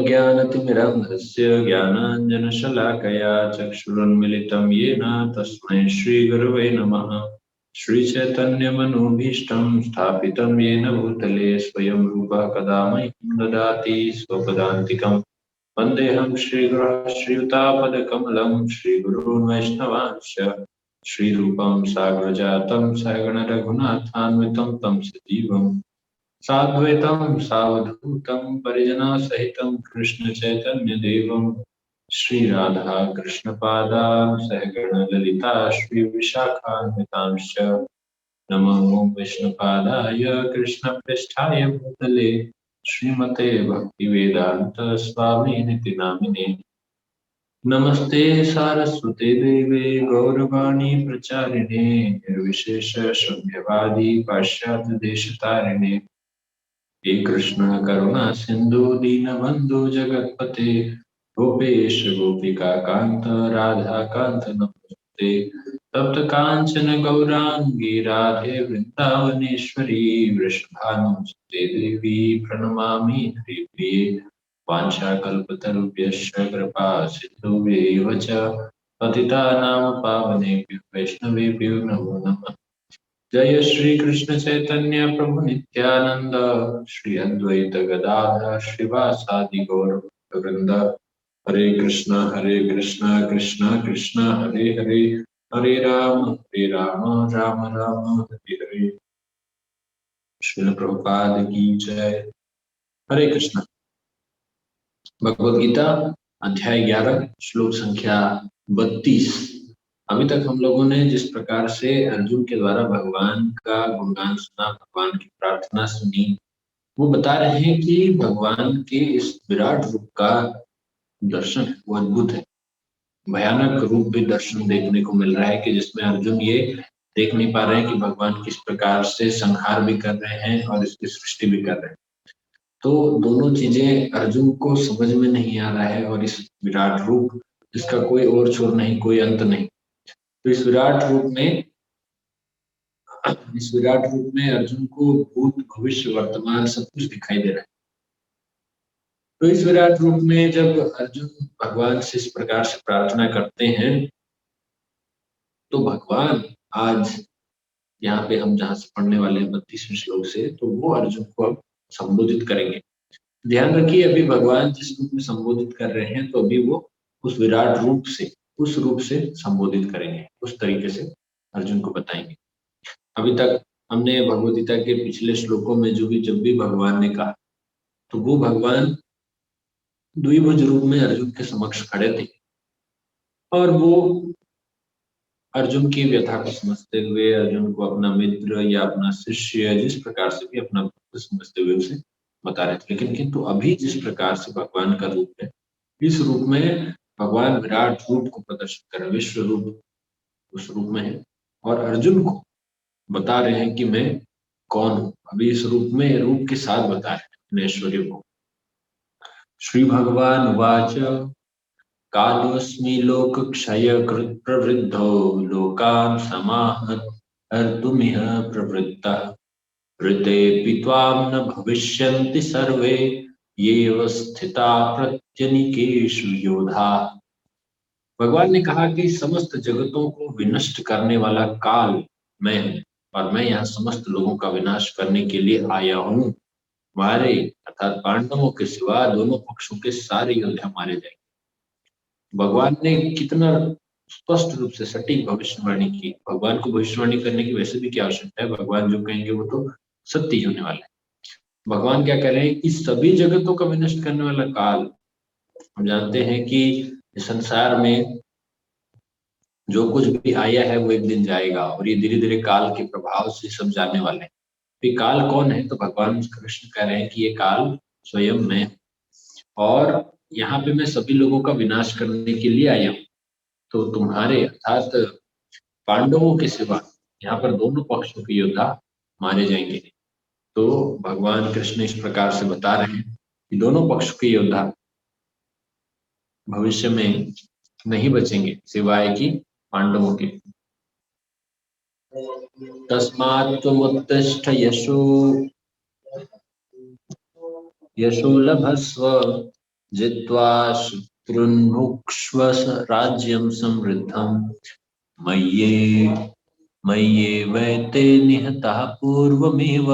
ज्ञानतिमिरन्धस्य ज्ञानाञ्जनशलाकया चक्षुरुन्मिलितं येन तस्मै श्रीगुरवे नमः। श्रीचैतन्यमनोभीष्टं स्थापितं येन भूतले स्वयं रूपः कदा मह्यं ददाति स्वपदान्तिकम्। वन्देऽहं श्रीगुरुः श्रीयुतापदकमलं श्रीगुरून् वैष्णवांश्च श्रीरूपं साग्रजातं सहगण रघुनाथान्वितं तं सजीवम् साद्वैतं सावधूतं परिजनसहितं कृष्ण चैतन्य देवं श्रीराधा कृष्णपादां सहगण ललिता श्री विशाखान्वितांश्च नमो विष्णुपादाय कृष्णपृष्ठाय भूतले श्रीमते भक्तिवेदांत स्वामिनिति नामिने। नमस्ते सारस्वते देवे गौरवाणी प्रचारिणे निर्विशेष शून्यवादी पाश्चात्य देशतारिणे। हे कृष्ण करुणा सिंधु दीनबंधु जगतपते गोपेश गोपिका कांत राधा कांत नमस्ते। तप्त कांचन गौरांगी राधे वृंदावनेश्वरी वृषभानुसुते देवी प्रणमामि हरिप्रिये। वाञ्छाकल्पतरुभ्यश्च कृपा सिन्धुभ्यैव च पतितानां पावनेभ्यो वैष्णवेभ्यो नमो नमः। जय श्री कृष्ण चैतन्य प्रभु नित्यानंद श्री अद्वैत गदाधर श्रीवासादि गौर वृंद। हरे कृष्ण कृष्ण कृष्ण हरे हरे हरे राम राम राम हरे हरे। श्रील प्रभुपाद की जय। हरे कृष्ण। भगवद गीता अध्याय 11 श्लोक संख्या 32। अभी तक हम लोगों ने जिस प्रकार से अर्जुन के द्वारा भगवान का गुणगान सुना, भगवान की प्रार्थना सुनी, वो बता रहे हैं कि भगवान के इस विराट रूप का दर्शन वो अद्भुत है। भयानक रूप भी दर्शन देखने को मिल रहा है कि जिसमें अर्जुन ये देख नहीं पा रहे हैं कि भगवान किस प्रकार से संहार भी कर रहे हैं और इसकी सृष्टि भी कर रहे हैं। तो दोनों चीजें अर्जुन को समझ में नहीं आ रहा है और इस विराट रूप जिसका कोई और छोर नहीं, कोई अंत नहीं। तो इस विराट रूप में अर्जुन को भूत भविष्य वर्तमान सब कुछ दिखाई दे रहा है। तो इस विराट रूप में जब अर्जुन भगवान से इस प्रकार से प्रार्थना करते हैं तो भगवान आज यहाँ पे हम जहाँ से पढ़ने वाले हैं 32वें श्लोक से, तो वो अर्जुन को अब संबोधित करेंगे। ध्यान रखिए, अभी भगवान जिस रूप में संबोधित कर रहे हैं तो अभी वो उस विराट रूप से, उस रूप से संबोधित करेंगे, उस तरीके से अर्जुन को बताएंगे। अभी तक हमने भगवद गीता के पिछले श्लोकों में जब भी भगवान ने कहा तो वो भगवान द्विभुज रूप में अर्जुन के समक्ष खड़े थे और वो अर्जुन की व्यथा को समझते हुए, अर्जुन को अपना मित्र या अपना शिष्य जिस प्रकार से भी अपना भक्त समझते हुए उसे बता रहे थे। लेकिन किंतु अभी जिस प्रकार से भगवान का रूप है, इस रूप में भगवान विराट रूप को प्रदर्शित कर, विश्व रूप उस रूप में है और अर्जुन को बता रहे हैं कि मैं कौन हूँ। अभी इस रूप में, रूप के साथ बता रहे हैं अपने ऐश्वर्य को। श्री भगवान उवाच कालोऽस्मि लोकक्षयकृत् प्रवृद्धो लोकान् समाहर्तुमिह प्रवृत्तः ऋतेऽपि त्वां न भविष्यन्ति सर्वे येव स्थिता प्रत्यनीकेषु योधा। भगवान ने कहा कि समस्त जगतों को विनष्ट करने वाला काल मैं हूँ और मैं यहाँ समस्त लोगों का विनाश करने के लिए आया हूँ। हमारे अर्थात पांडवों के सिवा दोनों पक्षों के सारे योद्धा मारे जाएंगे। भगवान ने कितना स्पष्ट रूप से सटीक भविष्यवाणी की। भगवान को भविष्यवाणी करने की वैसे भी क्या आवश्यकता है, भगवान जो कहेंगे वो तो सत्य ही होने वाला है। भगवान क्या कह रहे हैं कि सभी जगतों का विनष्ट करने वाला काल, हम जानते हैं कि संसार में जो कुछ भी आया है वो एक दिन जाएगा और ये धीरे धीरे काल के प्रभाव से सब जाने वाले हैं। ये काल कौन है? तो भगवान कृष्ण कह रहे हैं कि ये काल स्वयं मैं, और यहाँ पे मैं सभी लोगों का विनाश करने के लिए आया हूँ। तो तुम्हारे अर्थात पांडवों के सिवा यहाँ पर दोनों पक्षों के योद्धा मारे जाएंगे। तो भगवान कृष्ण इस प्रकार से बता रहे हैं कि दोनों पक्षों के योद्धा भविष्य में नहीं बचेंगे सिवाय कि पांडवों के। तस्मात् त्वमुत्तिष्ठ यशो लभस्व जित्वा शत्रुन् भुक्ष्व राज्यं समृद्धम् मय्येवैते निहताः पूर्वमेव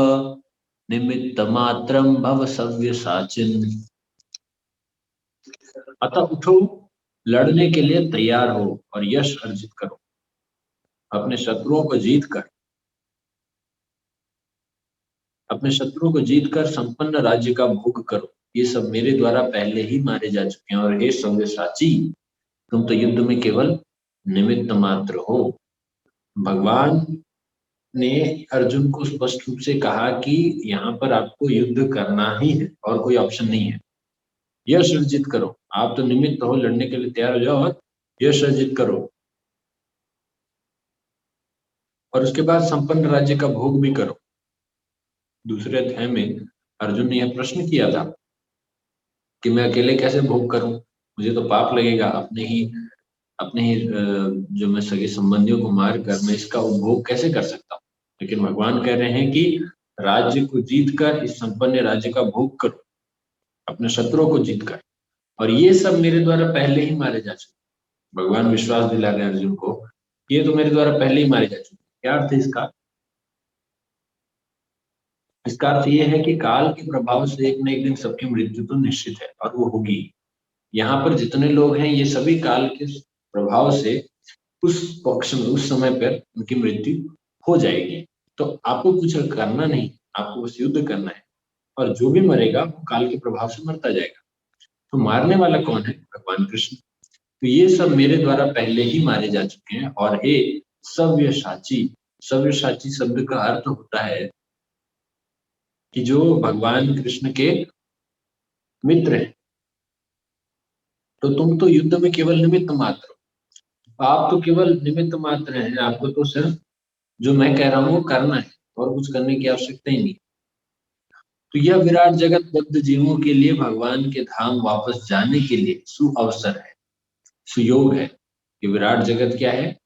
निमित्तमात्रं भव सव्यसाचिन्। अतः उठो, लड़ने के लिए तैयार हो और यश अर्जित करो। अपने शत्रुओं को जीत कर संपन्न राज्य का भोग करो। ये सब मेरे द्वारा पहले ही मारे जा चुके हैं। और हे सव्यसाची, तुम तो युद्ध में केवल निमित्त मात्र हो। भगवान ने अर्जुन को स्पष्ट रूप से कहा कि यहाँ पर आपको युद्ध करना ही है और कोई ऑप्शन नहीं है। यश अर्जित करो, आप तो निमित्त हो, लड़ने के लिए तैयार हो जाओ और यश अर्जित करो। और उसके बाद संपन्न राज्य का भोग भी करो। दूसरे अध्याय में अर्जुन ने यह प्रश्न किया था कि मैं अकेले कैसे भोग करूं, मुझे तो पाप लगेगा, अपने ही जो मैं सगे संबंधियों को मार कर मैं इसका उपभोग कैसे कर सकता हूँ। लेकिन भगवान कह रहे हैं कि राज्य को जीत कर इस संपन्न राज्य का भोग करो, अपने शत्रुओं को जीत कर, और ये सब मेरे द्वारा पहले ही मारे जा चुके। भगवान विश्वास दिला रहे हैं अर्जुन को, ये तो मेरे द्वारा पहले ही मारे जा चुके। क्या अर्थ है इसका? इसका अर्थ ये है कि काल के प्रभाव से एक न एक दिन सबकी मृत्यु तो निश्चित है और वो होगी। यहाँ पर जितने लोग हैं ये सभी काल के प्रभाव से उस पक्ष में उस समय पर उनकी मृत्यु हो जाएगी। तो आपको कुछ करना नहीं, आपको बस युद्ध करना है, और जो भी मरेगा वो काल के प्रभाव से मरता जाएगा। तो मारने वाला कौन है? भगवान कृष्ण। तो ये सब मेरे द्वारा पहले ही मारे जा चुके हैं। और हे सव्यसाची, सव्यसाची शब्द का अर्थ होता है कि जो भगवान कृष्ण के मित्र हैं। तो तुम तो युद्ध में केवल निमित्त मात्र हो, आप तो केवल निमित्त मात्र हैं। आपको तो सिर्फ जो मैं कह रहा हूँ वो करना है और कुछ करने की आवश्यकता ही नहीं। तो यह विराट जगत बद्ध जीवों के लिए भगवान के धाम वापस जाने के लिए सुअवसर है, सुयोग है। ये विराट जगत क्या है?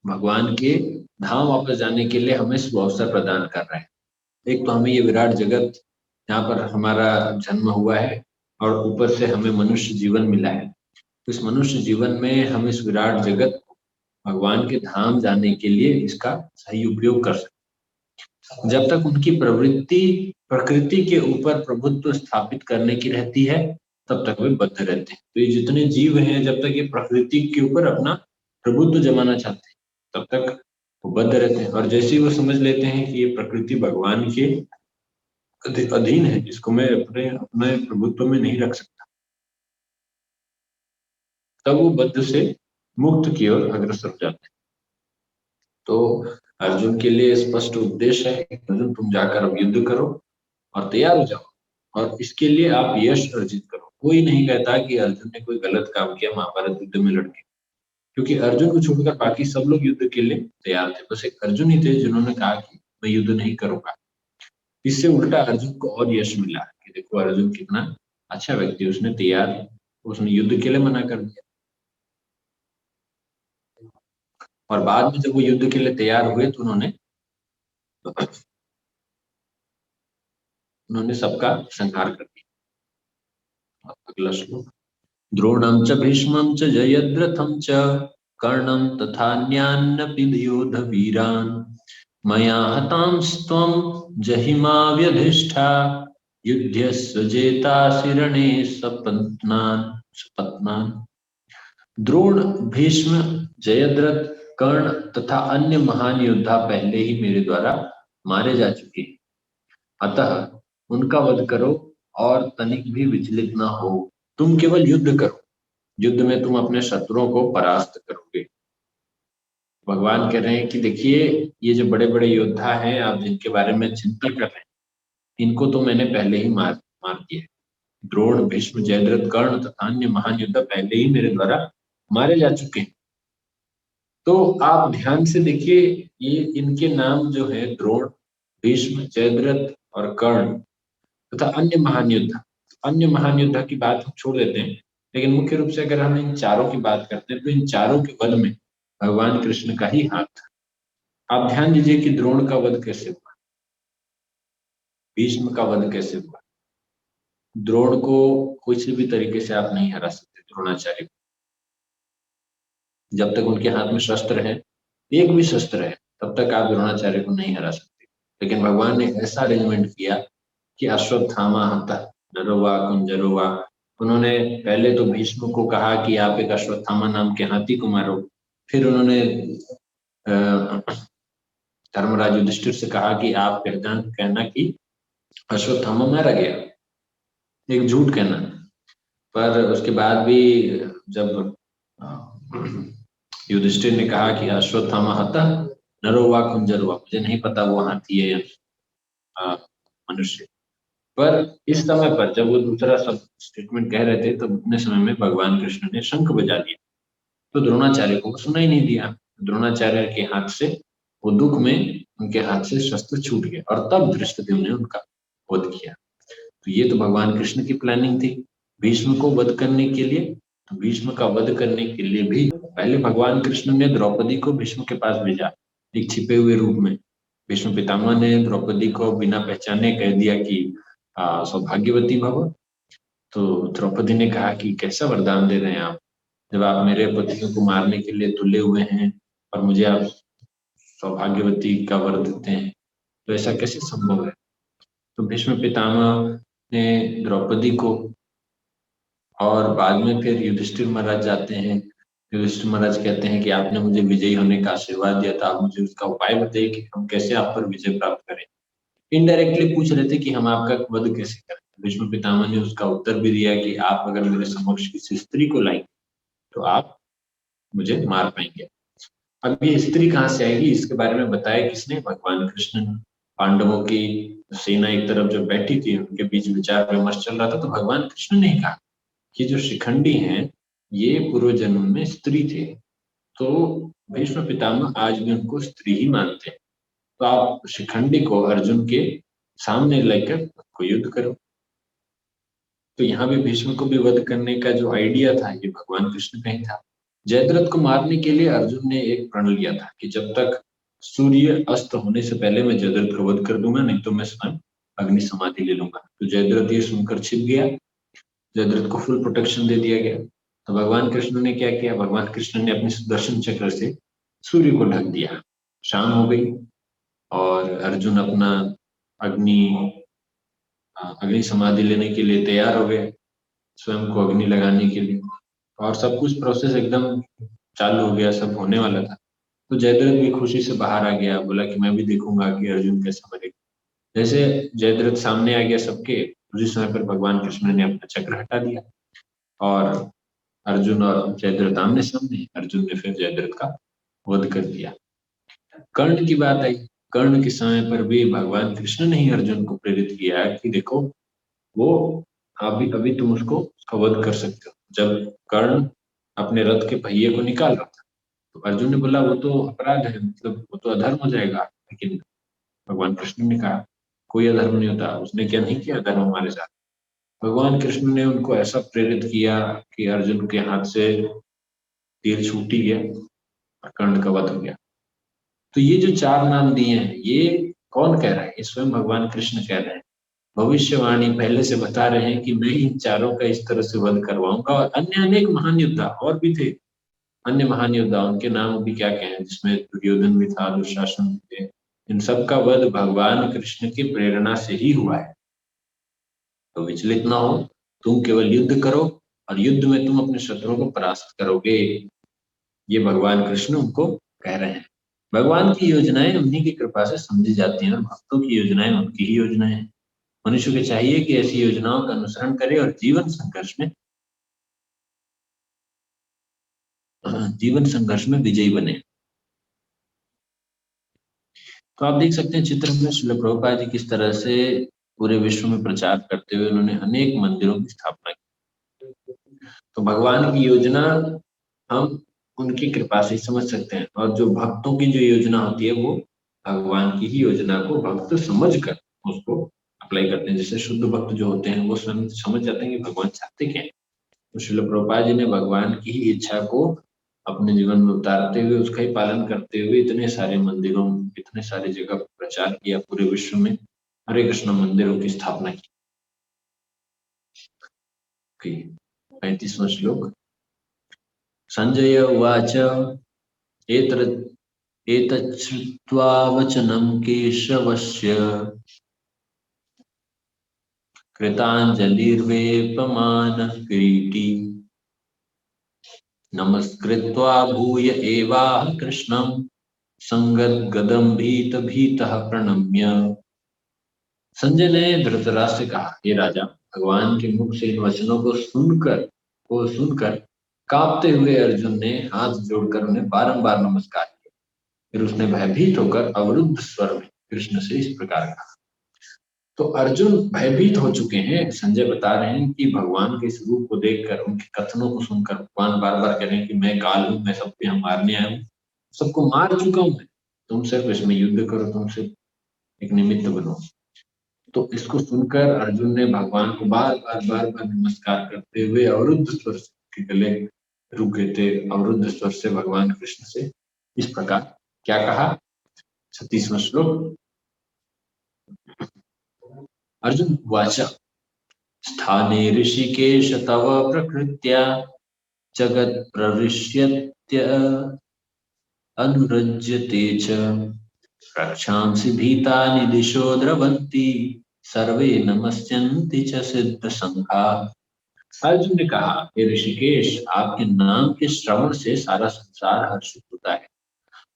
भगवान के धाम वापस जाने के लिए हमें सुअवसर प्रदान कर रहा है। एक तो हमें ये विराट जगत जहाँ पर हमारा जन्म हुआ है और ऊपर से हमें मनुष्य जीवन मिला है। इस मनुष्य जीवन में हम इस विराट जगत को भगवान के धाम जाने के लिए इसका सही उपयोग कर सकते। जब तक उनकी प्रवृत्ति प्रकृति के ऊपर प्रभुत्व स्थापित करने की रहती है तब तक वे बद्ध रहते हैं। तो ये जितने जीव हैं जब तक ये प्रकृति के ऊपर अपना प्रभुत्व जमाना चाहते हैं तब तक वो बद्ध रहते हैं। और जैसे ही वो समझ लेते हैं कि ये प्रकृति भगवान के अधीन है, इसको मैं अपने अपने प्रभुत्व में नहीं रख सकता, तब वो बद्ध से मुक्त की ओर अग्रसर हो जाते हैं। तो अर्जुन के लिए स्पष्ट उपदेश है, अर्जुन तुम जाकर अब युद्ध करो और तैयार हो जाओ, और इसके लिए आप यश अर्जित करो। कोई नहीं कहता कि अर्जुन ने कोई गलत काम किया महाभारत युद्ध में लड़के, क्योंकि अर्जुन को छोड़कर बाकी सब लोग युद्ध के लिए तैयार थे। बस एक अर्जुन ही थे जिन्होंने कहा कि मैं युद्ध नहीं करूंगा। इससे उल्टा अर्जुन को और यश मिला कि देखो अर्जुन कितना अच्छा व्यक्ति, उसने युद्ध के लिए मना कर दिया। और बाद में जब वो युद्ध के लिए तैयार हुए तो उन्होंने सबका संहार कर दिया। अगला श्लोक। द्रोणं च भीष्मं च जयद्रथं च कर्णं तथान्यानपि योधवीरान् मया हतांस्त्वं जहिमा व्यधिष्ठा युध्यस्व जेतासि रणे सपत्नान्। द्रोण, भीष्म, जयद्रथ, कर्ण तथा अन्य महान योद्धा पहले ही मेरे द्वारा मारे जा चुके हैं, अतः उनका वध करो और तनिक भी विचलित न हो। तुम केवल युद्ध करो, युद्ध में तुम अपने शत्रुओं को परास्त करोगे। भगवान कह रहे हैं कि देखिए ये जो बड़े बड़े योद्धा हैं आप जिनके बारे में चिंता कर रहे हैं, इनको तो मैंने पहले ही मार दिया है। द्रोण, भीष्म, जयद्रथ, कर्ण तथा अन्य महान योद्धा पहले ही मेरे द्वारा मारे जा चुके हैं। तो आप ध्यान से देखिए, ये इनके नाम जो है द्रोण, भीष्म, जयद्रथ और कर्ण तथा अन्य महान योद्धा। अन्य महान योद्धा की बात हम छोड़ देते हैं, लेकिन मुख्य रूप से अगर हम इन चारों की बात करते हैं तो इन चारों के वध में भगवान कृष्ण का ही हाथ था। आप ध्यान दीजिए कि द्रोण का वध कैसे हुआ, भीष्म का वध कैसे हुआ। द्रोण को किसी भी तरीके से आप नहीं हरा सकते, द्रोणाचार्य को। जब तक उनके हाथ में शस्त्र है, एक भी शस्त्र है, तब तक आप द्रोणाचार्य को नहीं हरा सकते। लेकिन भगवान ने ऐसा अरेंजमेंट किया कि अश्वत्थामा हतः नरोवा कुंजरोवा। उन्होंने पहले तो भीष्म को कहा कि आप एक अश्वत्थामा नाम के हाथी को मारो। फिर उन्होंने धर्मराज युधिष्ठिर से कहा कि आप कहना कि अश्वत्थामा मारा गया, एक झूठ कहना। पर उसके बाद भी जब युधिष्ठिर ने कहा कि अश्वत्थामा हतः नरोवा कुंजरोवा, मुझे नहीं पता वो हाथी है या मनुष्य, पर इस समय पर जब वो दूसरा सब स्टेटमेंट कह रहे थे तो उतने समय में भगवान कृष्ण ने शंख बजा दिया, तो द्रोणाचार्य को सुना ही नहीं दिया। द्रोणाचार्य के हाथ से वो दुख में उनके हाथ से शस्त्र छूट गया और तब धृष्टद्युम्न ने उनका वध किया। तो ये तो भगवान कृष्ण की प्लानिंग थी भीष्म को वध करने के लिए। तो भीष्म का वध करने के लिए भी पहले भगवान कृष्ण ने द्रौपदी को भीष्म के पास भेजा, एक छिपे हुए रूप में। भीष्म पितामह ने द्रौपदी को बिना पहचाने कह दिया कि सौभाग्यवती भव। तो द्रौपदी ने कहा कि कैसा वरदान दे रहे हैं आप, जब आप मेरे पतियों को मारने के लिए तुले हुए हैं और मुझे आप सौभाग्यवती का वर देते हैं, तो ऐसा कैसे संभव है। तो भीष्म पितामह ने द्रौपदी को, और बाद में फिर युधिष्ठिर महाराज जाते हैं। युधिष्ठिर महाराज कहते हैं कि आपने मुझे विजयी होने का आशीर्वाद दिया था, आप मुझे उसका उपाय बताइए कि हम कैसे आप पर विजय प्राप्त करें। इनडायरेक्टली पूछ रहे थे कि हम आपका वध कैसे करें। भीष्म पितामह ने उसका उत्तर भी दिया कि आप अगर मेरे समक्ष किसी स्त्री को लाएंगे तो आप मुझे मार पाएंगे। अब ये स्त्री कहाँ से आएगी, इसके बारे में बताया किसने, भगवान कृष्ण ने। पांडवों की सेना एक तरफ जो बैठी थी, उनके बीच विचार विमर्श चल रहा था, तो भगवान कृष्ण ने कहा कि जो शिखंडी हैं ये पूर्व जन्म में स्त्री थे, तो भीष्म पितामह आज भी उनको स्त्री ही मानते हैं। तो आप शिखंडी को अर्जुन के सामने लेकर को युद्ध करो। तो यहाँ भी भीष्म को भी वध करने का जो आइडिया था ये भगवान कृष्ण का ही था। जयद्रथ को मारने के लिए अर्जुन ने एक प्रण लिया था कि जब तक सूर्य अस्त होने से पहले मैं जयद्रथ को वध कर दूंगा, नहीं तो मैं स्वयं अग्नि समाधि ले लूंगा। तो जयद्रथ ये सुनकर छिप गया, जयद्रथ को फुल प्रोटेक्शन दे दिया गया। तो भगवान कृष्ण ने क्या किया, भगवान कृष्ण ने अपने सुदर्शन चक्र से सूर्य को ढक दिया। शाम हो गई और अर्जुन अपना अग्नि अग्नि समाधि लेने के लिए तैयार हो गए, स्वयं को अग्नि लगाने के लिए, और सब कुछ प्रोसेस एकदम चालू हो गया, सब होने वाला था। तो जयद्रथ भी खुशी से बाहर आ गया, बोला कि मैं भी देखूंगा कि अर्जुन कैसा मरेगा। जैसे जयद्रथ सामने आ गया सबके, उसी समय पर भगवान कृष्ण ने अपना चक्र हटा दिया और अर्जुन और जयद्रथ आमने सामने। अर्जुन ने फिर जयद्रथ का वध कर दिया। कर्ण की बात आई, कर्ण के समय पर भी भगवान कृष्ण ने ही अर्जुन को प्रेरित किया कि देखो वो अभी अभी तुम उसका वध कर सकते हो। जब कर्ण अपने रथ के पहिए को निकाल रहा था तो अर्जुन ने बोला वो तो अपराध है, मतलब वो तो अधर्म हो जाएगा। लेकिन भगवान कृष्ण ने कहा कोई अधर्म नहीं होता, उसने क्या नहीं किया अधर्म हमारे साथ। भगवान कृष्ण ने उनको ऐसा प्रेरित किया कि अर्जुन के हाथ से तीर छूट ही गया और कर्ण का वध हो गया। तो ये जो चार नाम दिए हैं ये कौन कह रहा है, ये स्वयं भगवान कृष्ण कह रहे हैं। भविष्यवाणी पहले से बता रहे हैं कि मैं इन चारों का इस तरह से वध करवाऊंगा। और अन्य अनेक महान योद्धा और भी थे, अन्य महान योद्धा, उनके नाम अभी क्या कहें, जिसमें दुर्योधन भी था, दुशासन भी थे। इन सबका वध भगवान कृष्ण की प्रेरणा से ही हुआ है। तो विचलित ना हो, तुम केवल युद्ध करो और युद्ध में तुम अपने शत्रुओं को परास्त करोगे, ये भगवान कृष्ण उनको कह रहे हैं। भगवान की योजनाएं उन्हीं की कृपा से समझी जाती हैं और भक्तों की योजनाएं उनकी ही योजनाएं हैं। मनुष्य को चाहिए कि ऐसी योजनाओं का अनुसरण करे और जीवन संघर्ष में विजयी बने। तो आप देख सकते हैं चित्र में श्रील प्रभुपाद जी किस तरह से पूरे विश्व में प्रचार करते हुए उन्होंने अनेक मंदिरों की स्थापना की। तो भगवान की योजना हम उनकी कृपा से समझ सकते हैं, और जो भक्तों की जो योजना होती है वो भगवान की ही योजना को भक्त समझकर उसको अप्लाई करते हैं। जैसे शुद्ध भक्त जो होते हैं वो स्वयं समझ जाते हैं कि भगवान चाहते क्या है। तो श्रील प्रभुपाद जी ने भगवान की ही इच्छा को अपने जीवन में उतारते हुए, उसका ही पालन करते हुए इतने सारे मंदिरों, इतने सारे जगह प्रचार किया, पूरे विश्व में हरे कृष्ण मंदिरों की स्थापना की। 35वां श्लोक। संजय उवाच एतच्छ्रुत्वा वचनं केशवस्य कृताञ्जलिर्वेपमानः किरीटी नमस्कृत्वा भूय एवाह कृष्णं संगद्गदं भीतः प्रणम्य। संजय ने धृतराष्ट्र से कहा, हे राजा, भगवान के मुख से इन वचनों को सुनकर कांपते हुए अर्जुन ने हाथ जोड़कर उन्हें बारंबार नमस्कार किया। फिर उसने भयभीत होकर अवरुद्ध स्वर में कृष्ण से इस प्रकार कहा। तो अर्जुन भयभीत हो चुके हैं। संजय बता रहे हैं कि भगवान के इस रूप को देखकर, उनके कथनों को सुनकर भगवान बार बार कह रहे हैं कि मैं काल हूं, मैं सबको यहाँ मारने आया हूँ, सबको मार चुका हूं मैं, तुम सिर्फ इसमें युद्ध करो, तुम सिर्फ एक निमित्त बनो। तो इसको सुनकर अर्जुन ने भगवान को बार बार नमस्कार करते हुए अवरुद्ध स्वर के गले रुक गए थे। अवरुद्ध स्वर से भगवान कृष्ण से इस प्रकार क्या कहा। 36वां श्लोक। अर्जुन वाचा स्थाने ऋषिकेश तव प्रकृत्या जगत् प्रविश्यत्य अनुरज्यते च रक्षांसि भीतानि दिशो द्रवन्ति सर्वे नमस्यन्ति च सिद्ध संघा। अर्जुन ने कहा, हे ऋषिकेश, आपके नाम के श्रवण से सारा संसार हर्षित होता है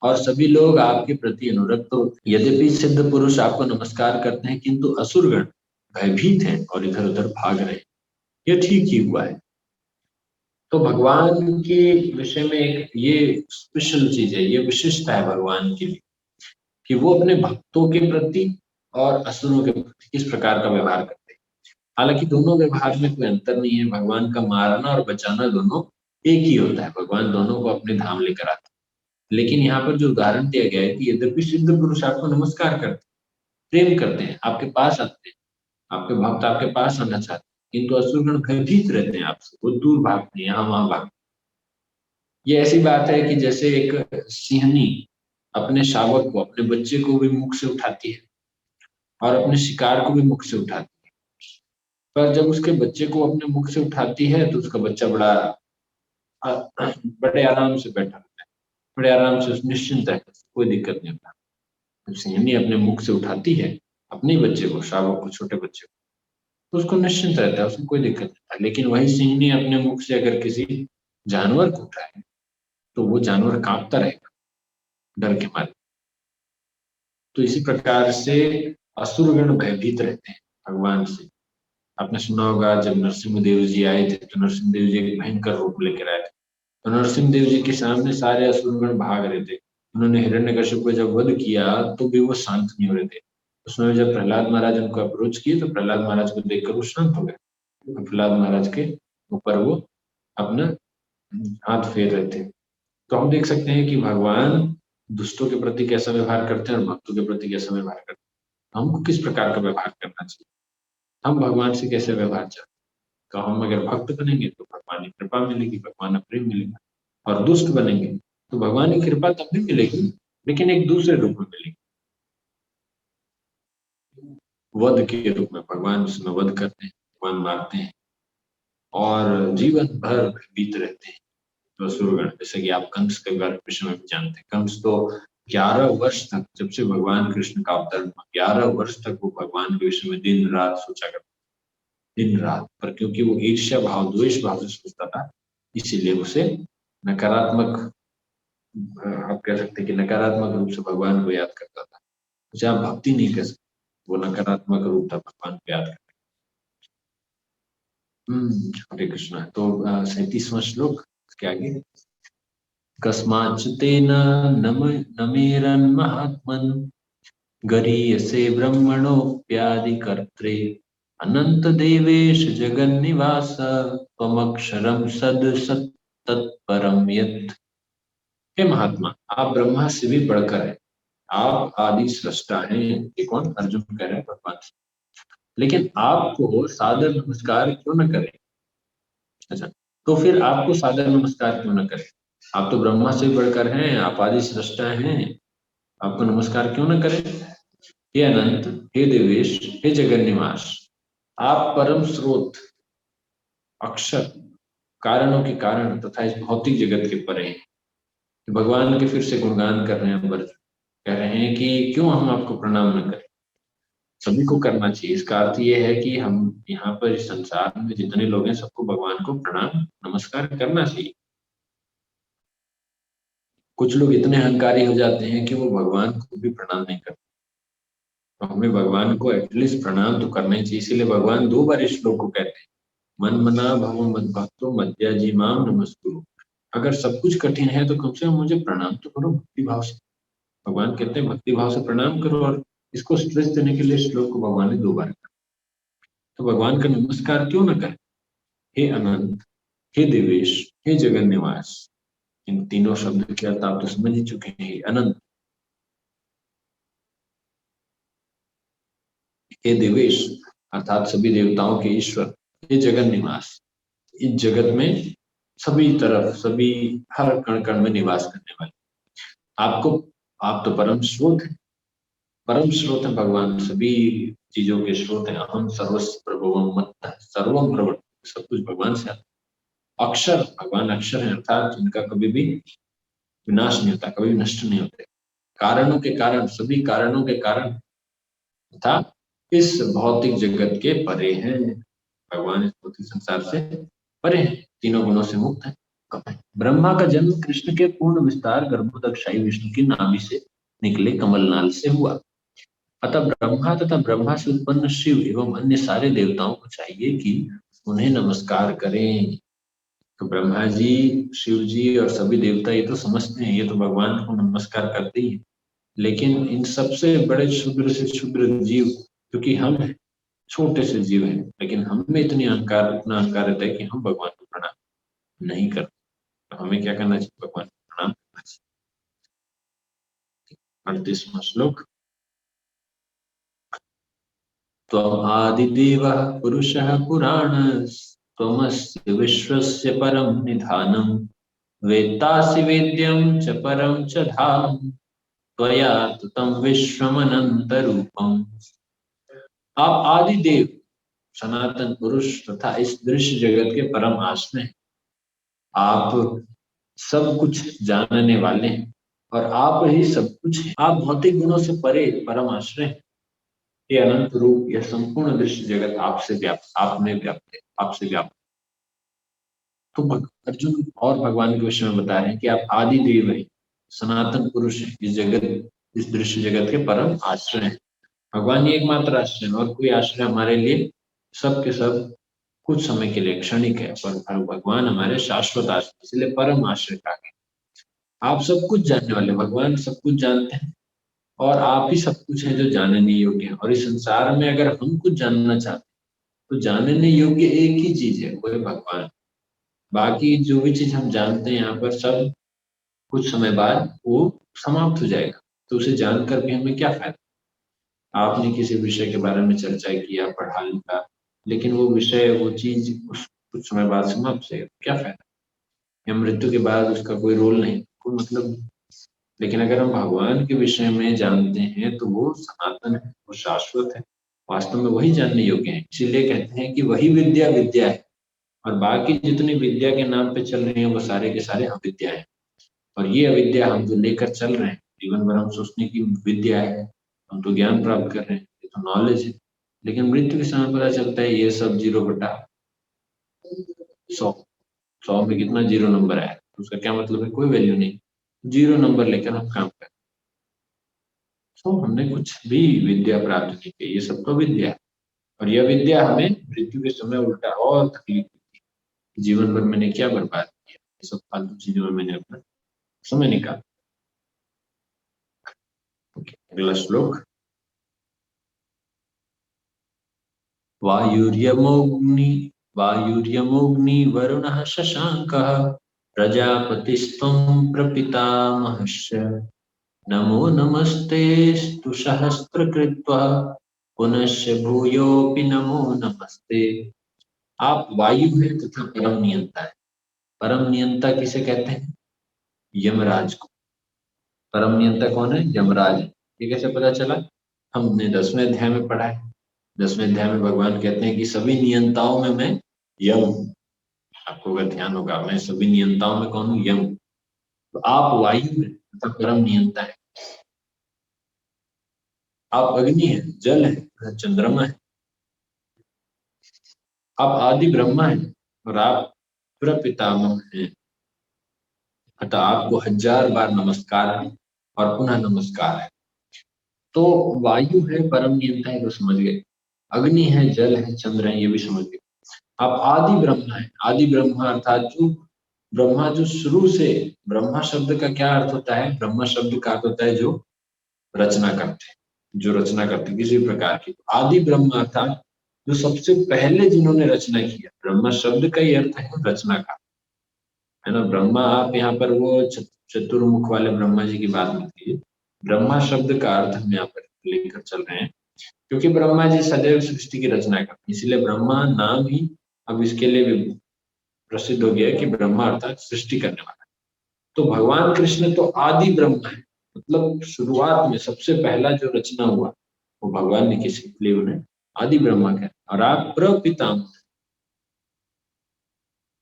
और सभी लोग आपके प्रति अनुरक्त होते हैं। यद्यपि सिद्ध पुरुष आपको नमस्कार करते हैं, किंतु असुरगण भयभीत हैं और इधर उधर भाग रहे हैं। यह ठीक ही हुआ है। तो भगवान के विषय में एक ये स्पेशल चीज है, ये विशिष्टता है भगवान की कि वो अपने भक्तों के प्रति और असुरों के प्रति किस प्रकार का व्यवहार करते हैं। हालांकि दोनों व्यवहार में कोई अंतर नहीं है। भगवान का मारना और बचाना दोनों एक ही होता है। भगवान दोनों को अपने धाम लेकर आते हैं। लेकिन यहाँ पर जो उदाहरण दिया गया है कि यद्यपि सिद्ध पुरुष आपको नमस्कार करते हैं, प्रेम करते हैं, आपके पास आते हैं, आपके भक्त आपके पास आना चाहते हैं, किंतु असुरगण भयभीत रहते हैं आपसे, वो दूर भागते हैं, यहाँ वहां भागते हैं। ये ऐसी बात है कि जैसे एक सिंहनी अपने शावक को, अपने बच्चे को भी मुख से उठाती है और अपने शिकार को भी मुख से उठाती है। पर जब उसके बच्चे को अपने मुख से उठाती है तो उसका बच्चा बड़े आराम से बैठा रहता है, बड़े आराम से निश्चिंत है, कोई दिक्कत नहीं होता। जब सिंहनी अपने मुख से उठाती है अपने बच्चे को, शावक को, छोटे बच्चे को, तो उसको निश्चिंत रहता है, उसको कोई दिक्कत नहीं होता। लेकिन वही सिंहनी अपने मुख से अगर किसी जानवर को उठाए तो वो जानवर कांपता रहेगा डर के मारे। तो इसी प्रकार से असुरगण भयभीत रहते हैं भगवान से। आपने सुना होगा जब नरसिंह देव जी आए थे तो नरसिंह देव जी एक भयंकर रूप लेकर आए थे, तो नरसिंह देव जी के सामने सारे असुरगण भाग रहे थे। उन्होंने हिरण्यकश्यप को जब वध किया तो भी वो शांत नहीं हो रहे थे। उसमें जब प्रहलाद महाराज उनको अप्रोच किए तो प्रहलाद महाराज को देखकर वो शांत हो गए। प्रहलाद महाराज के ऊपर वो अपना हाथ फेर रहे थे। तो हम देख सकते हैं कि भगवान दुष्टों के प्रति कैसा व्यवहार करते हैं और भक्तों के प्रति कैसा व्यवहार करते हैं। हमको किस प्रकार का व्यवहार करना चाहिए, हम भगवान से कैसे व्यवहार चाहते हैं। तो हम अगर भक्त बनेंगे तो भगवान की कृपा मिलेगी, भगवान का प्रेम मिलेगा। और दुष्ट बनेंगे तो भगवान की कृपा तब भी मिलेगी, लेकिन एक दूसरे रूप में मिलेगी, वध के रूप में। भगवान उसमें वध करते हैं, भगवान मारते हैं और जीवन भर बीत रहते हैं। तो असुरगण, जैसे कि आप कंस के विषय में भी जानते हैं, कंस तो 11 वर्ष तक, जब से भगवान कृष्ण का अवतरण, 11 वर्ष तक वो भगवान के विषय में दिन रात सोचा करता, दिन रात। पर क्योंकि वो ईर्ष्या भाव, द्वेष भाव से सोचता था, इसीलिए उसे नकारात्मक, आप कह सकते हैं कि नकारात्मक रूप से भगवान को याद करता था। उसे आप भक्ति नहीं कह सकते, वो नकारात्मक रूप था भगवान को याद करता। हरे कृष्णा। तो 37वां श्लोक के आगे। कस्माच्चितेन नमेरन् महात्मन् गरीयसे ब्रह्मणोऽप्यादिकर्त्रे अनंत देवेश जगन्निवास त्वमक्षरं तत्परम यत्। हे महात्मा, आप ब्रह्मा से भी बढ़कर हैं, आप आदि सृष्टा हैं। ये कौन? अर्जुन कह रहे हैं भगवान से। लेकिन आपको सादर नमस्कार क्यों न करें? अच्छा, तो फिर आपको सादर नमस्कार क्यों न करें? आप तो ब्रह्मा से भी बढ़कर हैं, आप आदि सृष्टा हैं, आपको नमस्कार क्यों न करें। हे अनंत, हे देवेश, हे जगन निवास, आप परम स्रोत, अक्षर, कारणों के कारण तथा इस भौतिक जगत के परे हैं। भगवान के फिर से गुणगान कर रहे हैं अर्जुन, कह रहे हैं कि क्यों हम आपको प्रणाम न करें, सभी को करना चाहिए। इसका अर्थ ये है कि हम यहाँ पर इस संसार में जितने लोग हैं सबको भगवान को प्रणाम नमस्कार करना चाहिए। कुछ लोग इतने अहंकारी हो जाते हैं कि वो भगवान को भी प्रणाम नहीं करते, तो हमें भगवान को एटलीस्ट प्रणाम तो करना ही चाहिए। इसीलिए भगवान 2 बार इस श्लोक को कहते हैं, मन मना भव मद भक्तो मद्याजी माम नमस्कुरु। अगर सब कुछ कठिन है तो कम से कम मुझे प्रणाम तो करो भक्ति भाव से। भगवान कहते हैं भक्ति भाव से प्रणाम करो, और इसको स्ट्रेस देने के लिए श्लोक को भगवान ने 2 बार कहा। तो भगवान का नमस्कार क्यों न करें। हे अनंत, हे देवेश, हे जगन निवास, इन तीनों शब्द के अर्थ आप तो समझ ही चुके हैं। अनंत, हे देवेश अर्थात सभी देवताओं के ईश्वर, हे जगन निवास, इस जगत में सभी तरफ, सभी हर कण कण में निवास करने वाले आपको, आप तो परम स्रोत है, परम स्रोत है भगवान, सभी चीजों के स्रोत है। अहम सर्वस्व प्रभुवम मत्तः सर्वम प्रवर्तते, सब कुछ भगवान से आता। अक्षर, भगवान अक्षर है अर्थात जिनका कभी भी विनाश नहीं होता, कभी नष्ट नहीं होते। कारणों के कारण, सभी कारणों के कारण तथा इस भौतिक जगत के परे हैं। भगवान इस भौतिक संसार से परे हैं, तीनों गुणों से मुक्त है। ब्रह्मा का जन्म कृष्ण के पूर्ण विस्तार गर्भोदकशाही विष्णु की नाभि से निकले कमलनाल से हुआ। अतः ब्रह्मा तथा ब्रह्मा से उत्पन्न शिव एवं अन्य सारे देवताओं को चाहिए कि उन्हें नमस्कार करें। तो ब्रह्मा जी, शिव जी और सभी देवता ये तो समझते हैं, ये तो भगवान को नमस्कार करते ही हैं। लेकिन इन सबसे बड़े क्षुद्र से क्षुद्र जीव, क्योंकि हम हैं, छोटे से जीव हैं, लेकिन हम में इतनी अहंकार, इतना अहंकार रहता है कि हम भगवान को प्रणाम नहीं करते। तो हमें क्या करना चाहिए, भगवान को प्रणाम करना चाहिए। 38वां श्लोक, त्वम् आदिदेवः पुरुषः पुराणस्त्वमस्य विश्वस्य परं निधानं, वेत्तासि वेद्यं च परं च धाम, त्वया ततं विश्वमनन्तरूपम्। आप आदि देव, सनातन पुरुष तथा इस दृश्य जगत के परम आश्रय हैं। आप सब कुछ जानने वाले हैं और आप ही सब कुछ हैं। आप भौतिक गुणों से परे परम आश्रय हैं। ये अनंत रूप, यह संपूर्ण दृश्य जगत आपसे व्याप्त, आप में व्याप्त है, आपसे व्याप्त। तो अर्जुन और भगवान के विषय में बता रहे हैं कि आप आदि देव हैं, सनातन पुरुष हैं, इस जगत, इस दृश्य जगत के परम आश्रय हैं। भगवान ही एकमात्र आश्रय है, और कोई आश्रय हमारे लिए सब के सब कुछ समय के लिए क्षणिक है, पर भगवान हमारे शाश्वत आश्रय, इसलिए परम आश्रय कहा गया। आप सब कुछ जानने वाले, भगवान सब कुछ जानते हैं और आप ही सब कुछ है जो जानने योग्य है। और इस संसार में अगर हम कुछ जानना चाहते हैं तो जानने योग्य एक ही चीज है, वो है भगवान। बाकी जो भी चीज हम जानते हैं यहाँ पर, सब कुछ समय बाद वो समाप्त हो जाएगा, तो उसे जानकर भी हमें क्या फायदा। आपने किसी विषय के बारे में चर्चा किया, पढ़ा लिखा, लेकिन वो विषय, वो चीज उस कुछ समय बाद समाप्त हो जाएगा, क्या फायदा। या मृत्यु के बाद उसका कोई रोल नहीं, कोई मतलब नहीं। लेकिन अगर हम भगवान के विषय में जानते हैं तो वो सनातन है, वो शाश्वत है, वास्तव में वही जानने योग्य है। इसीलिए कहते हैं कि वही विद्या विद्या है, और बाकी जितनी विद्या के नाम पे चल रहे हैं वो सारे के सारे अविद्या है। और ये अविद्या हम जो लेकर चल रहे हैं, जीवन भर हम सोचने की विद्या है, हम तो ज्ञान प्राप्त कर रहे हैं, ये तो नॉलेज है। लेकिन मृत्यु के समय पता चलता है ये सब 0/100, 100 में कितना 0 नंबर आया, तो उसका क्या मतलब है, कोई वैल्यू नहीं। 0 नंबर लेकर हम काम करें, तो हमने कुछ भी विद्या प्राप्त नहीं की, ये सब तो विद्या है। और यह विद्या हमें मृत्यु के समय उल्टा और तकलीफ देती है। जीवन भर मैंने क्या बर्बाद किया, ये सब फालतू चीजों में मैंने अपना समय निकाला। अगला श्लोक, वायुर्यमोग्नि वायुर्यमोग्नि वरुणः शशाङ्कः प्रजापतिस्त्वं प्रपितामहश्च, नमो नमस्तेस्तु सहस्रकृत्वा पुनश्च भूयोऽपि नमो नमस्ते। आप वायु हैं तथा परम नियंता है। परम नियंता किसे कहते हैं, यमराज को। परम नियंता कौन है? यमराज। ये कैसे पता चला? हमने 10वें अध्याय में पढ़ा है। 10वें अध्याय में भगवान कहते हैं कि सभी नियंताओं में मैं यम हूँ। आपको अगर ध्यान होगा, मैं सभी नियंताओं में कौन हूँ? यम। तो आप वायु है तथा परम नियंता है, आप अग्नि है, जल है, चंद्रमा है, आप आदि ब्रह्मा है और आप प्रपितामह है। अतः आपको 1000 बार नमस्कार है और पुनः नमस्कार है। तो वायु है, परम नियंता है, तो समझ गए। अग्नि है, जल है, चंद्र है, ये भी समझ गए। आप आदि ब्रह्मा है। आदि ब्रह्मा अर्थात जो ब्रह्मा जो शुरू से, ब्रह्मा शब्द का क्या अर्थ होता है? ब्रह्मा शब्द का अर्थ होता है जो रचना करते हैं, जो रचना करते हैं किसी प्रकार की। आदि ब्रह्मा अर्थात जो सबसे पहले जिन्होंने रचना किया। ब्रह्मा शब्द का ही अर्थ है रचना का, है ना। ब्रह्मा, आप यहाँ पर वो चतुर्मुख वाले ब्रह्मा जी की बात मत कीजिए। ब्रह्मा शब्द का अर्थ हम यहाँ पर लेकर चल रहे हैं, क्योंकि ब्रह्मा जी सदैव सृष्टि की रचना करते हैं, इसलिए ब्रह्मा नाम ही अब इसके लिए भी प्रसिद्ध हो गया है कि ब्रह्मा अर्थात सृष्टि करने वाला। तो भगवान कृष्ण तो आदि ब्रह्मा है, मतलब शुरुआत में सबसे पहला जो रचना हुआ वो भगवान ने किसी के लिए उन्हें आदि ब्रह्मा कहा। और आप प्रपितामह,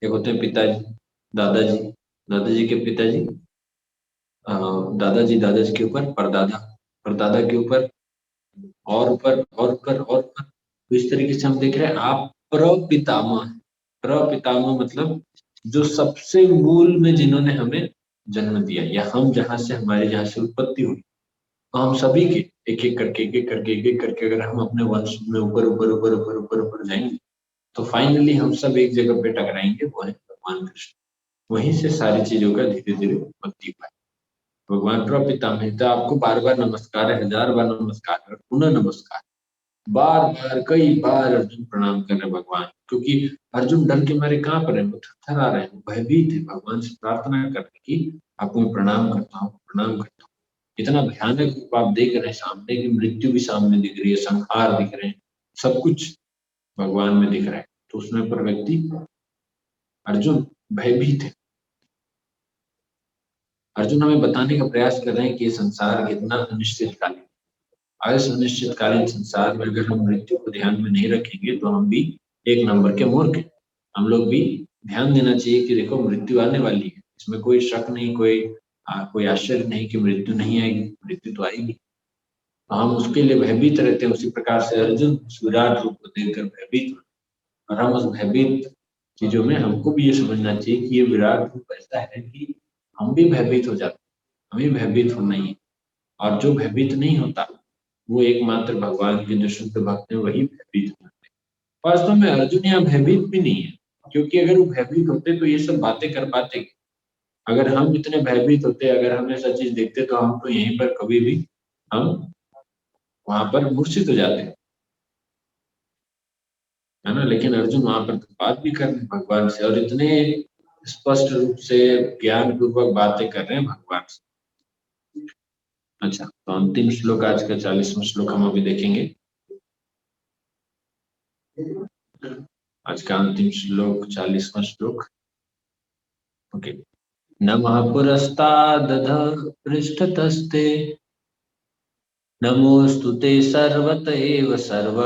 एक होते हैं पिताजी, दादाजी, दादाजी के पिताजी, दादाजी, दादाजी के ऊपर परदादा, परदादा के ऊपर और ऊपर और ऊपर और ऊपर। तो इस तरीके से हम देख रहे हैं आप प्रपितामह। प्रपितामह मतलब जो सबसे मूल में जिन्होंने हमें जन्म दिया, या हम जहां से, हमारे जहां से उत्पत्ति हुई। तो हम सभी के एक एक करके, एक एक करके, एक एक करके अगर हम अपने वंश में ऊपर ऊपर ऊपर ऊपर ऊपर ऊपर जाएंगे, तो फाइनली हम सब एक जगह पे टकराएंगे, वो है भगवान कृष्ण। वहीं से सारी चीजों का धीरे धीरे उत्पत्ति हुआ है। भगवान प्रपितामह, तो आपको बार बार नमस्कार है, 1000 बार नमस्कार है, पुनः नमस्कार। बार बार, कई बार अर्जुन प्रणाम कर रहे भगवान, क्योंकि अर्जुन डर के मारे कहाँ पर है? वो थरथरा रहे हैं, भयभीत है। भगवान से प्रार्थना कर रहे कि आपको मैं प्रणाम करता हूँ, प्रणाम करता हूँ। इतना भयानक रूप आप देख रहे हैं सामने, की मृत्यु भी सामने दिख रही है, संहार दिख रहे हैं, सब कुछ भगवान में दिख रहा है। तो उसमें पर व्यक्ति अर्जुन भयभीत है। अर्जुन हमें बताने का प्रयास कर रहे हैं कि ये संसार कितना अनिश्चितकालीन। इस अनिश्चितकालीन संसार में अगर हम मृत्यु को ध्यान में नहीं रखेंगे तो हम भी एक नंबर के मूर्ख हैं। हम लोग भी ध्यान देना चाहिए कि देखो मृत्यु आने वाली है, इसमें कोई शक नहीं, कोई आश्चर्य नहीं कि मृत्यु नहीं आएगी, मृत्यु तो आएगी। तो हम उसके लिए भयभीत रहते हैं। उसी प्रकार से अर्जुन उस विराट रूप को देखकर भयभीत हो, और हम उस भयभीत चीजों में हमको भी ये समझना चाहिए कि ये विराट रूप ऐसा है कि हम भी भयभीत हो जाते हैं, हमें भयभीत होना ही है। और जो भयभीत नहीं होता वो एकमात्र भगवान के जो शुद्ध भक्त हैं वही भयभीत होते हैं। वास्तव में अर्जुन यहाँ भयभीत भी नहीं है, क्योंकि अगर वो भयभीत होते तो ये सब बातें कर पाते। अगर हम इतने भयभीत होते, अगर हम ऐसा चीज देखते, तो हम तो यहीं पर कभी भी हम वहां पर मूर्छित हो जाते हैं, है ना। लेकिन अर्जुन वहां पर तो बात भी कर रहे हैं भगवान से, और इतने स्पष्ट रूप से ज्ञान पूर्वक बातें कर रहे हैं भगवान से। अच्छा, तो अंतिम श्लोक, आज का 40वां श्लोक हम अभी देखेंगे। आज का अंतिम श्लोक 40वां श्लोक। ओके। नमः पुरस्तादध पृष्ठतस्ते, नमोस्तुते सर्वत एव सर्व,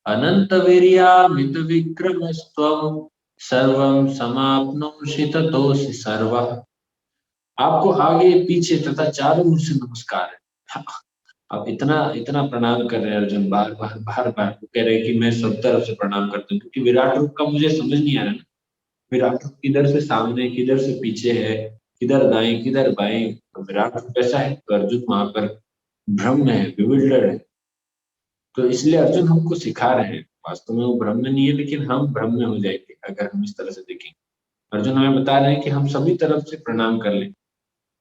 अनंत वीर्यामित विक्रमस्त्वं, सर्वं समाप्नोषि ततोऽसि सर्वः। आपको आगे पीछे तथा चारों ओर से नमस्कार है। आप इतना इतना प्रणाम कर रहे हैं अर्जुन, बार बार बार बार कह रहे हैं कि मैं सब तरफ से प्रणाम करता हूँ, क्योंकि विराट रूप का मुझे समझ नहीं आ रहा ना। विराट रूप किधर से सामने, किधर से पीछे है, किधर दाएं किधर बाएं। तो विराट रूप ऐसा है, तो अर्जुन वहां पर भ्रम में है, विविल्डर है। तो इसलिए अर्जुन हमको सिखा रहे हैं, वास्तव में वो भ्रम में नहीं है, लेकिन हम भ्रम में हो जाएंगे अगर हम इस तरह से देखेंगे। अर्जुन हमें बता रहे हैं कि हम सभी तरफ से प्रणाम कर लें।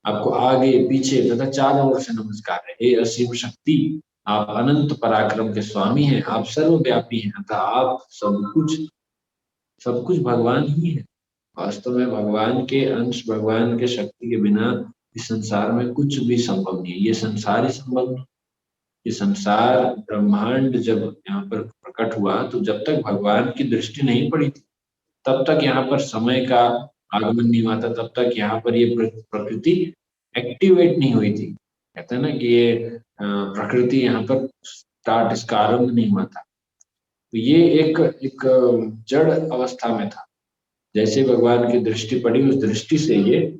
आपको आगे पीछे तथा चारों ओर से नमस्कार है। हे असीम शक्ति, आप अनंत पराक्रम के स्वामी हैं, आप सर्वव्यापी हैं, अतः आप सब कुछ भगवान ही है। वास्तव में भगवान के अंश, भगवान के शक्ति के बिना इस संसार में कुछ भी संभव नहीं है। ये संसार ही संभव नहीं। ये संसार ब्रह्मांड जब यहाँ पर प्रकट हुआ, तो जब तक भगवान की दृष्टि नहीं पड़ी थी, तब तक यहाँ पर समय का आगमन नहीं हुआ था तब तक यहाँ पर ये प्रकृति एक्टिवेट नहीं हुई थी। कहते हैं ना कि ये प्रकृति यहाँ पर स्टार्ट, इसका आरंभ नहीं हुआ था। तो ये एक एक जड़ अवस्था में था। जैसे भगवान की दृष्टि पड़ी, उस दृष्टि से ये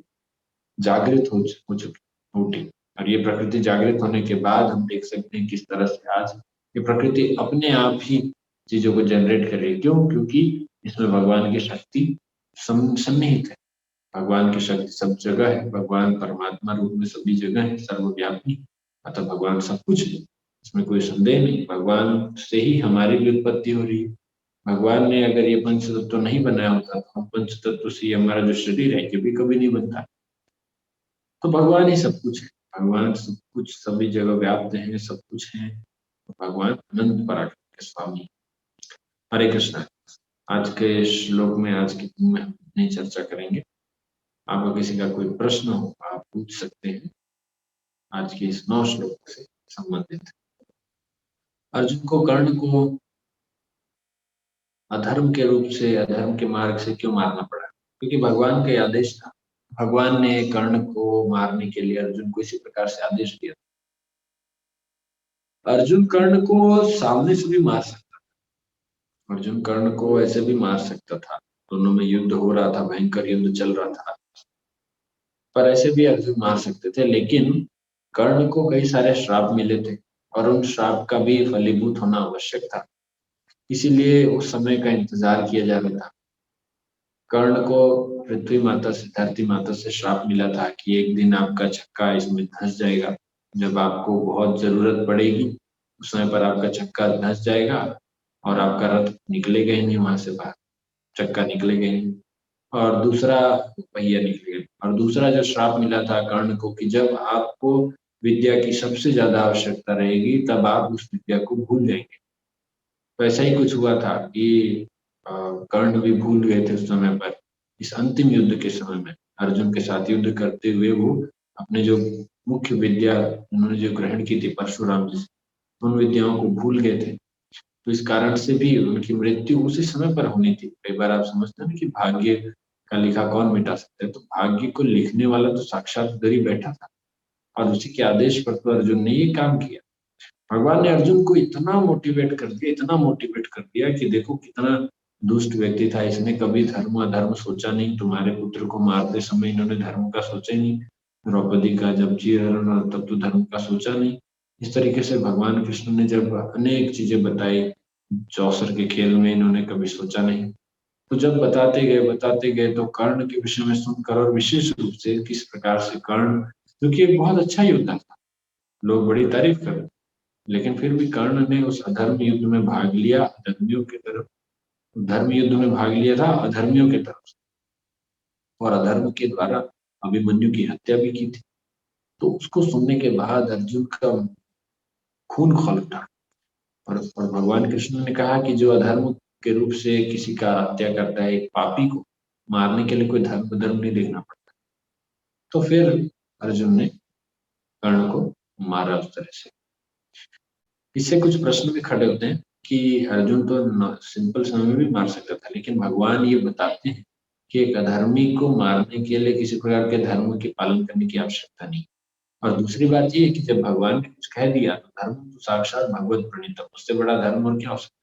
जागृत हो चुकी, उठी। और ये प्रकृति जागृत होने के बाद हम देख सकते हैं किस तरह से आज ये प्रकृति अपने आप ही चीजों को जनरेट कर रही है। क्यों? क्योंकि इसमें भगवान की शक्ति सन्निहित है। भगवान की शक्ति सब जगह है, भगवान परमात्मा रूप में सभी जगह है, सर्वव्यापी। अतः भगवान सब कुछ है, इसमें कोई संदेह नहीं। भगवान से ही हमारी भी उत्पत्ति हो रही है। भगवान ने अगर ये पंच तत्व नहीं बनाया होता तो पंच तत्व से हमारा जो शरीर है ये भी कभी नहीं बनता। तो भगवान ही सब कुछ है, भगवान सब कुछ सभी जगह व्याप्त है, सब कुछ है। तो भगवान अनंत पराक्रम के स्वामी। हरे कृष्णा। आज के श्लोक में, आज के दिन में हम इतनी चर्चा करेंगे। आपको किसी का कोई प्रश्न हो आप पूछ सकते हैं आज के इस 9 श्लोक से संबंधित। अर्जुन को कर्ण को अधर्म के रूप से, अधर्म के मार्ग से क्यों मारना पड़ा? क्योंकि भगवान का आदेश था। भगवान ने कर्ण को मारने के लिए अर्जुन को इसी प्रकार से आदेश दिया। अर्जुन कर्ण को सामने से भी मार सकता था, अर्जुन कर्ण को ऐसे भी मार सकता था। दोनों में युद्ध हो रहा था, भयंकर युद्ध चल रहा था, पर ऐसे भी अर्जुन मार सकते थे। लेकिन कर्ण को कई सारे श्राप मिले थे और उन श्राप का भी फलीभूत होना आवश्यक था, इसीलिए उस समय का इंतजार किया जा रहा था। कर्ण को पृथ्वी माता से, धरती माता से श्राप मिला था कि एक दिन आपका चक्का इसमें धंस जाएगा। जब आपको बहुत जरूरत पड़ेगी उस समय पर आपका चक्का धंस जाएगा और आपका रथ निकलेगा ही नहीं वहां से बाहर, चक्का निकलेगा ही नहीं, और दूसरा पहिया निकलेगा। और दूसरा जो श्राप मिला था कर्ण को कि जब आपको विद्या की सबसे ज्यादा आवश्यकता रहेगी तब आप उस विद्या को भूल जाएंगे। तो ऐसा ही कुछ हुआ था कि कर्ण भी भूल गए थे उस समय पर। इस अंतिम युद्ध के समय में अर्जुन के साथ युद्ध करते हुए वो अपने जो मुख्य विद्या उन्होंने जो ग्रहण की थी परशुराम जी से, उन विद्याओं को भूल गए थे। तो इस कारण से भी उनकी मृत्यु उसी समय पर होनी थी। कई बार आप समझते हैं कि भाग्य का लिखा कौन मिटा सकता है, तो भाग्य को लिखने वाला तो साक्षात उधर ही बैठा था और उसी के आदेश पर तो अर्जुन ने ये काम किया। भगवान ने अर्जुन को इतना मोटिवेट कर दिया, इतना मोटिवेट कर दिया कि देखो कितना दुष्ट व्यक्ति था, इसने कभी धर्म अधर्म सोचा नहीं। तुम्हारे पुत्र को मारते समय इन्होंने धर्म का सोचा ही नहीं। द्रौपदी का जब चीरहरण तब तो धर्म का सोचा नहीं। इस तरीके से भगवान कृष्ण ने जब अनेक चीजें बताई, चौसर के खेल में इन्होंने कभी सोचा नहीं। तो जब बताते गए तो कर्ण के विषय में सुनकर, और विशेष रूप से किस प्रकार से कर्ण, क्योंकि एक बहुत अच्छा योद्धा था, लोग बड़ी तारीफ कर, लेकिन फिर भी कर्ण ने उस अधर्म युद्ध में भाग लिया, अधर्मियों की तरफ, धर्म युद्ध में भाग लिया था अधर्मियों की तरफ, और अधर्म के द्वारा अभिमन्यु की हत्या भी की थी। तो उसको सुनने के बाद अर्जुन का खून खौल उठा, और भगवान कृष्ण ने कहा कि जो अधर्म के रूप से किसी का हत्या करता है, एक पापी को मारने के लिए कोई धर्म नहीं देखना पड़ता। तो फिर अर्जुन ने कर्ण को मारा उस तरह से। इससे कुछ प्रश्न भी खड़े होते हैं कि अर्जुन तो सिंपल समय में भी मार सकता था, लेकिन भगवान ये बताते हैं कि एक अधर्मी को मारने के लिए किसी प्रकार के धर्म के पालन करने की आवश्यकता नहीं। और दूसरी बात ये है कि जब भगवान ने कुछ कह दिया तो धर्म तो साक्षात भगवत प्रणीत, उससे बड़ा धर्म और क्या हो सकता है।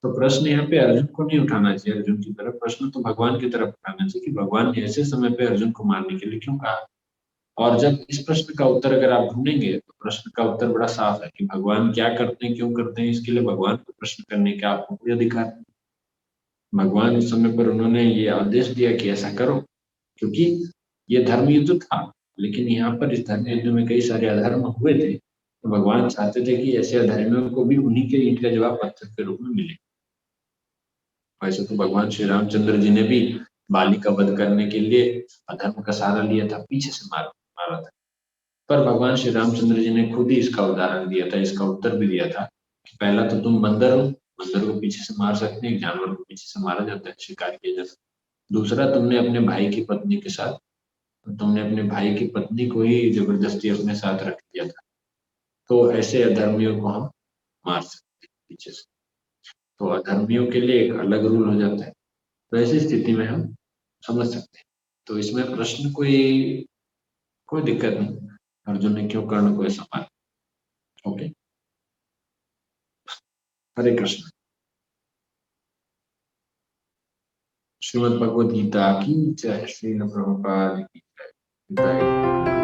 तो प्रश्न यहाँ पे अर्जुन को नहीं उठाना चाहिए, अर्जुन की तरफ प्रश्न तो भगवान की तरफ उठाना चाहिए कि भगवान ने ऐसे समय पे अर्जुन को मारने के लिए क्यों कहा। और जब इस प्रश्न का उत्तर अगर आप ढूंढेंगे तो प्रश्न का उत्तर बड़ा साफ है कि भगवान क्या करते हैं, क्यों करते हैं, इसके लिए भगवान को प्रश्न करने का आपको कोई अधिकार नहीं। भगवान इस समय पर उन्होंने ये आदेश दिया कि ऐसा करो, क्योंकि ये धर्म युद्ध था, लेकिन यहाँ पर इस धर्म युद्ध में कई सारे अधर्म हुए थे। तो भगवान चाहते थे कि ऐसे अधर्मियों को भी उन्हीं के ईंट का जवाब पत्थर के रूप में मिले। वैसे तो भगवान श्री रामचंद्र जी ने भी बाली का वध करने के लिए अधर्म का सहारा लिया था, पीछे से मारा था। पर भगवान श्री रामचंद्र जी ने खुद ही इसका उदाहरण दिया था, इसका उत्तर भी दिया था कि पहला तो तुम बंदर हो, बंदर को पीछे से मार सकते हैं, जानवर को पीछे से मारा जाता है, शिकार किया जाता है। दूसरा, तुमने अपने भाई की पत्नी के साथ, तुमने अपने भाई की पत्नी को ही जबरदस्ती अपने साथ रख दिया था। तो ऐसे अधर्मियों को हम मार सकते हैं पीछे से। तो अधर्मियों के लिए एक अलग रूल हो जाता है। तो ऐसी स्थिति में हम समझ सकते हैं। तो इसमें प्रश्न कोई कोई दिक्कत नहीं। अर्जुन ने क्यों कर्ण को ऐसा मारा? ओके। हरे कृष्ण। श्रीमद् भगवद गीता की जय। श्रील प्रभुपाद की जय।